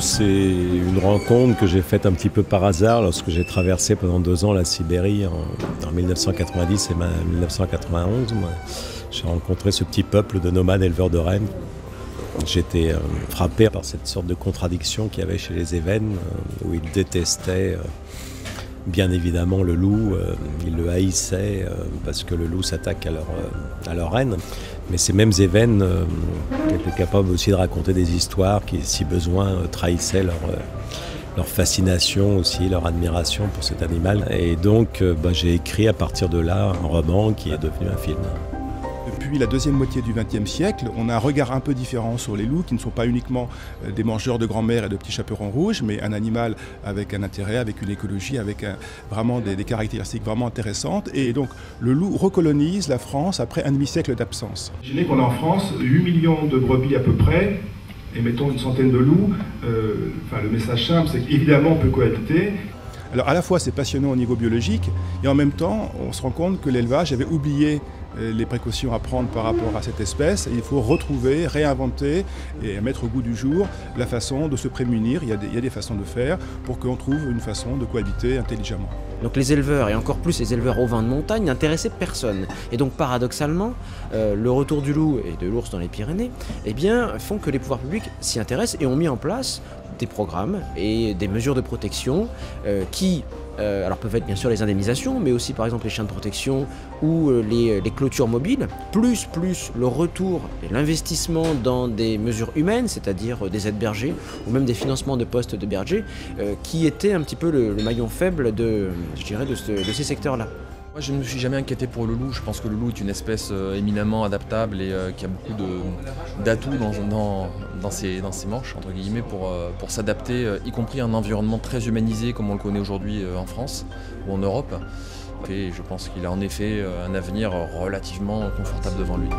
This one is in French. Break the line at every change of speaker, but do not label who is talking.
c'est une rencontre que j'ai faite un petit peu par hasard lorsque j'ai traversé pendant 2 ans la Sibérie en 1990 et 1991. J'ai rencontré ce petit peuple de nomades éleveurs de rennes. J'étais frappé par cette sorte de contradiction qu'il y avait chez les Évènes, où ils détestaient bien évidemment le loup, ils le haïssaient parce que le loup s'attaque à leur reine. Mais ces mêmes Évènes étaient capables aussi de raconter des histoires qui, si besoin, trahissaient leur fascination aussi, leur admiration pour cet animal. Et donc j'ai écrit à partir de là un roman qui est devenu un film.
Depuis la deuxième moitié du XXe siècle, on a un regard un peu différent sur les loups, qui ne sont pas uniquement des mangeurs de grand-mère et de petits chaperons rouges, mais un animal avec un intérêt, avec une écologie, avec vraiment des caractéristiques vraiment intéressantes. Et donc le loup recolonise la France après un demi-siècle d'absence.
Imaginez qu'on a en France 8 millions de brebis à peu près, et mettons une centaine de loups. Le message simple, c'est qu'évidemment on peut cohabiter.
Alors à la fois c'est passionnant au niveau biologique, et en même temps on se rend compte que l'élevage avait oublié les précautions à prendre par rapport à cette espèce. Et il faut retrouver, réinventer et mettre au goût du jour la façon de se prémunir. Il y a des façons de faire pour qu'on trouve une façon de cohabiter intelligemment.
Donc les éleveurs, et encore plus les éleveurs ovins de montagne, n'intéressaient personne. Et donc paradoxalement, le retour du loup et de l'ours dans les Pyrénées font que les pouvoirs publics s'y intéressent et ont mis en place des programmes et des mesures de protection qui alors peuvent être bien sûr les indemnisations, mais aussi par exemple les chiens de protection ou les clôtures mobiles, plus le retour et l'investissement dans des mesures humaines, c'est-à-dire des aides bergers ou même des financements de postes de bergers, qui étaient un petit peu le maillon faible de ces secteurs-là.
Moi, je ne me suis jamais inquiété pour le loup. Je pense que le loup est une espèce éminemment adaptable et qui a beaucoup d'atouts dans ses manches, entre guillemets, pour s'adapter, y compris à un environnement très humanisé comme on le connaît aujourd'hui en France ou en Europe. Et je pense qu'il a en effet un avenir relativement confortable devant lui.